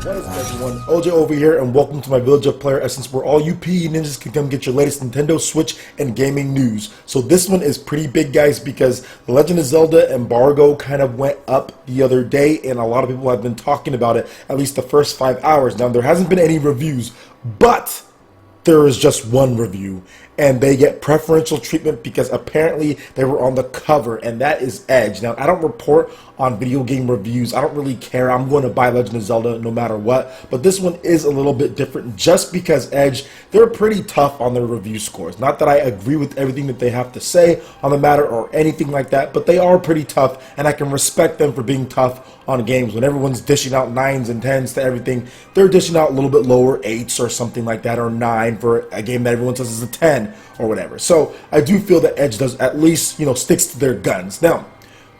What is up, everyone? OJ over here, and welcome to my Village of PlayerEssence, where all you PE ninjas can come get your latest Nintendo Switch and gaming news. So this one is pretty big, guys, because The Legend of Zelda embargo kind of went up the other day, and a lot of people have been talking about it at least the first 5 hours. Now, there hasn't been any reviews, but there is just one review, and they get preferential treatment because apparently they were on the cover, and that is Edge. Now, I don't report on video game reviews. I don't really care. I'm going to buy Legend of Zelda no matter what, but this one is a little bit different just because Edge, they're pretty tough on their review scores. Not that I agree with everything that they have to say on the matter or anything like that, but they are pretty tough, and I can respect them for being tough on games. When everyone's dishing out 9s and 10s to everything, they're dishing out a little bit lower 8s or something like that, or 9 for a game that everyone says is a 10 or whatever. So I do feel that Edge does at least, sticks to their guns. Now,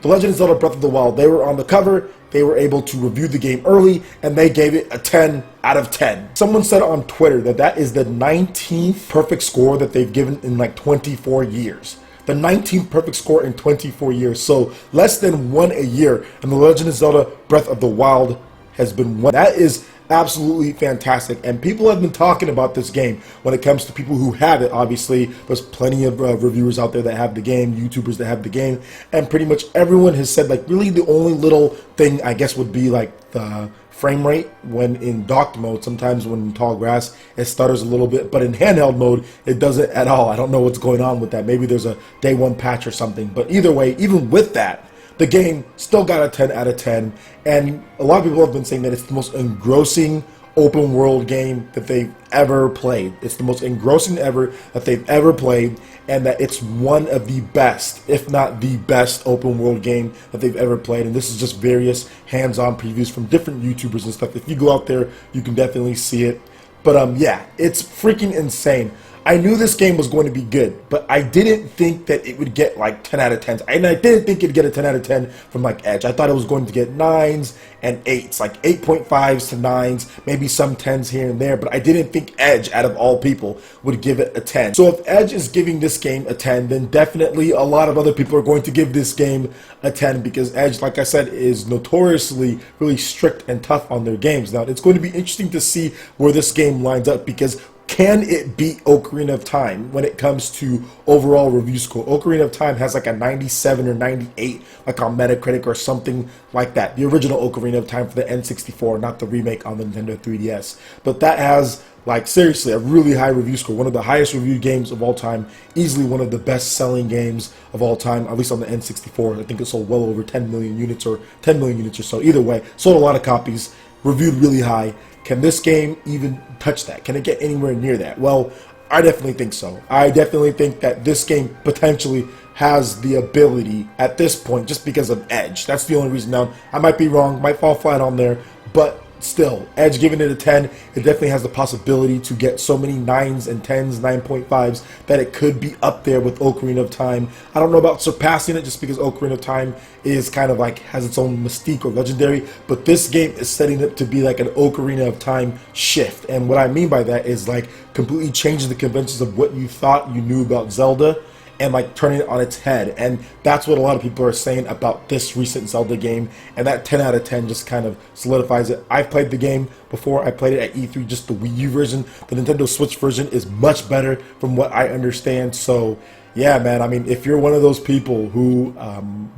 The Legend of Zelda Breath of the Wild, they were on the cover, they were able to review the game early, and they gave it a 10 out of 10. Someone said on Twitter that that is the 19th perfect score that they've given in like 24 years. The 19th perfect score in 24 years. So less than one a year, and The Legend of Zelda Breath of the Wild has been one. That is absolutely fantastic, and people have been talking about this game when it comes to people who have it. Obviously, there's plenty of reviewers out there that have the game, YouTubers that have the game, and pretty much everyone has said, like, really the only little thing I guess would be like the frame rate when in docked mode. Sometimes when in tall grass it stutters a little bit, but in handheld mode it doesn't at all. I don't know what's going on with that. Maybe there's a day one patch or something, but either way, even with that, the game still got a 10 out of 10, and a lot of people have been saying that it's the most engrossing open world game that they've ever played. It's the most engrossing ever that they've ever played, and that it's one of the best, if not the best, open world game that they've ever played. And this is just various hands-on previews from different YouTubers and stuff. If you go out there, you can definitely see it. But yeah, it's freaking insane. I knew this game was going to be good, but I didn't think that it would get like 10 out of 10s. And I didn't think it'd get a 10 out of 10 from like Edge. I thought it was going to get 9s and 8s, like 8.5s to 9s, maybe some 10s here and there, but I didn't think Edge, out of all people, would give it a 10. So if Edge is giving this game a 10, then definitely a lot of other people are going to give this game a 10, because Edge, like I said, is notoriously really strict and tough on their games. Now, it's going to be interesting to see where this game lines up, because can it beat Ocarina of Time when it comes to overall review score? Ocarina of Time has like a 97 or 98, like on Metacritic or something like that. The original Ocarina of Time for the N64, not the remake on the Nintendo 3DS. But that has, like, seriously, a really high review score. One of the highest reviewed games of all time. Easily one of the best-selling games of all time, at least on the N64. I think it sold well over 10 million units or 10 million units or so. Either way, sold a lot of copies, reviewed really high. Can this game even touch that? Can it get anywhere near that? Well, I definitely think so. I definitely think that this game potentially has the ability at this point, just because of Edge. That's the only reason. Now, I might be wrong, might fall flat on there, but still, Edge giving it a 10, it definitely has the possibility to get so many 9s and 10s, 9.5s, that it could be up there with Ocarina of Time. I don't know about surpassing it, just because Ocarina of Time is kind of like, has its own mystique or legendary, but this game is setting up to be like an Ocarina of Time shift. And what I mean by that is like completely changing the conventions of what you thought you knew about Zelda, and like turning it on its head. And that's what a lot of people are saying about this recent Zelda game, and that 10 out of 10 just kind of solidifies it. I've played the game before. I played it at E3, just the Wii U version. The Nintendo Switch version is much better from what I understand. So yeah, man, I mean, if you're one of those people who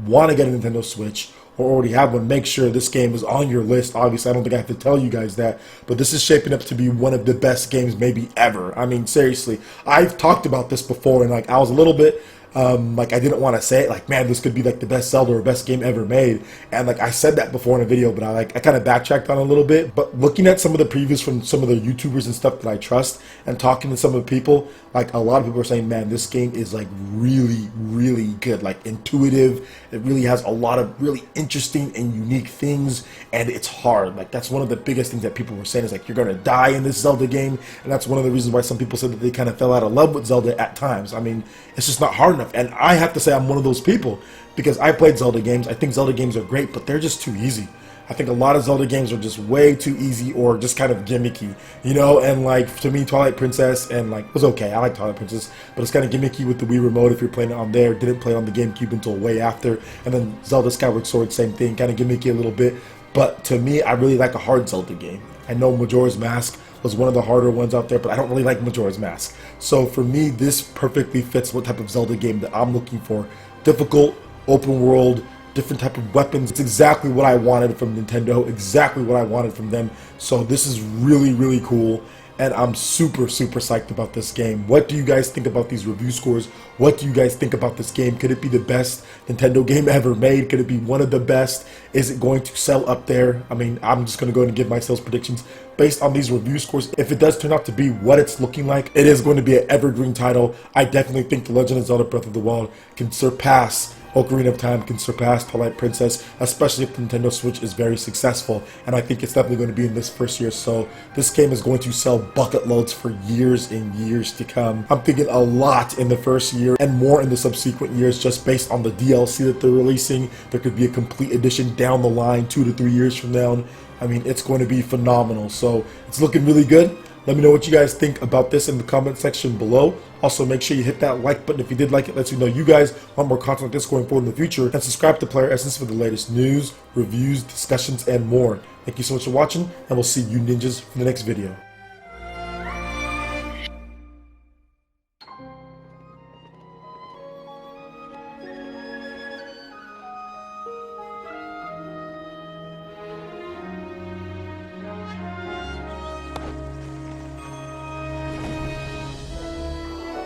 want to get a Nintendo Switch or already have one, make sure this game is on your list. Obviously, I don't think I have to tell you guys that, but this is shaping up to be one of the best games maybe ever. I mean, seriously, I've talked about this before, and like I was a little bit like, I didn't want to say it, like, man, this could be like the best Zelda or best game ever made, and like I said that before in a video, but I kind of backtracked on it a little bit. But looking at some of the previews from some of the YouTubers and stuff that I trust, and talking to some of the people, like a lot of people are saying, man, this game is like really, really good, like intuitive. It really has a lot of really interesting and unique things, and it's hard. Like, that's one of the biggest things that people were saying, is like, you're gonna die in this Zelda game, and that's one of the reasons why some people said that they kind of fell out of love with Zelda at times. I mean, it's just not hard enough. And I have to say I'm one of those people, because I played Zelda games. I think Zelda games are great, but they're just too easy. I think a lot of Zelda games are just way too easy, or just kind of gimmicky, and like, to me, Twilight Princess and like was okay. I like Twilight Princess, but it's kind of gimmicky with the Wii remote if you're playing it on there. Didn't play on the GameCube until way after. And then Zelda Skyward Sword, same thing, kind of gimmicky a little bit. But to me, I really like a hard Zelda game. I know Majora's Mask was one of the harder ones out there, but I don't really like Majora's Mask. So for me, this perfectly fits what type of Zelda game that I'm looking for. Difficult, open world, different type of weapons. It's exactly what I wanted from Nintendo, exactly what I wanted from them. So this is really, really cool, and I'm super, super psyched about this game. What do you guys think about these review scores? What do you guys think about this game? Could it be the best Nintendo game ever made? Could it be one of the best? Is it going to sell up there? I mean, I'm just going to go ahead and give my sales predictions based on these review scores. If it does turn out to be what it's looking like, it is going to be an evergreen title. I definitely think The Legend of Zelda Breath of the Wild can surpass Ocarina of Time, can surpass Twilight Princess, especially if the Nintendo Switch is very successful, and I think it's definitely going to be in this first year. So this game is going to sell bucket loads for years and years to come. I'm thinking a lot in the first year and more in the subsequent years, just based on the DLC that they're releasing. There could be a complete edition down the line 2 to 3 years from now. I mean, it's going to be phenomenal. So it's looking really good. Let me know what you guys think about this in the comment section below. Also, make sure you hit that like button if you did like it. Lets you know you guys want more content like this going forward in the future. And subscribe to PlayerEssence for the latest news, reviews, discussions, and more. Thank you so much for watching, and we'll see you ninjas in the next video.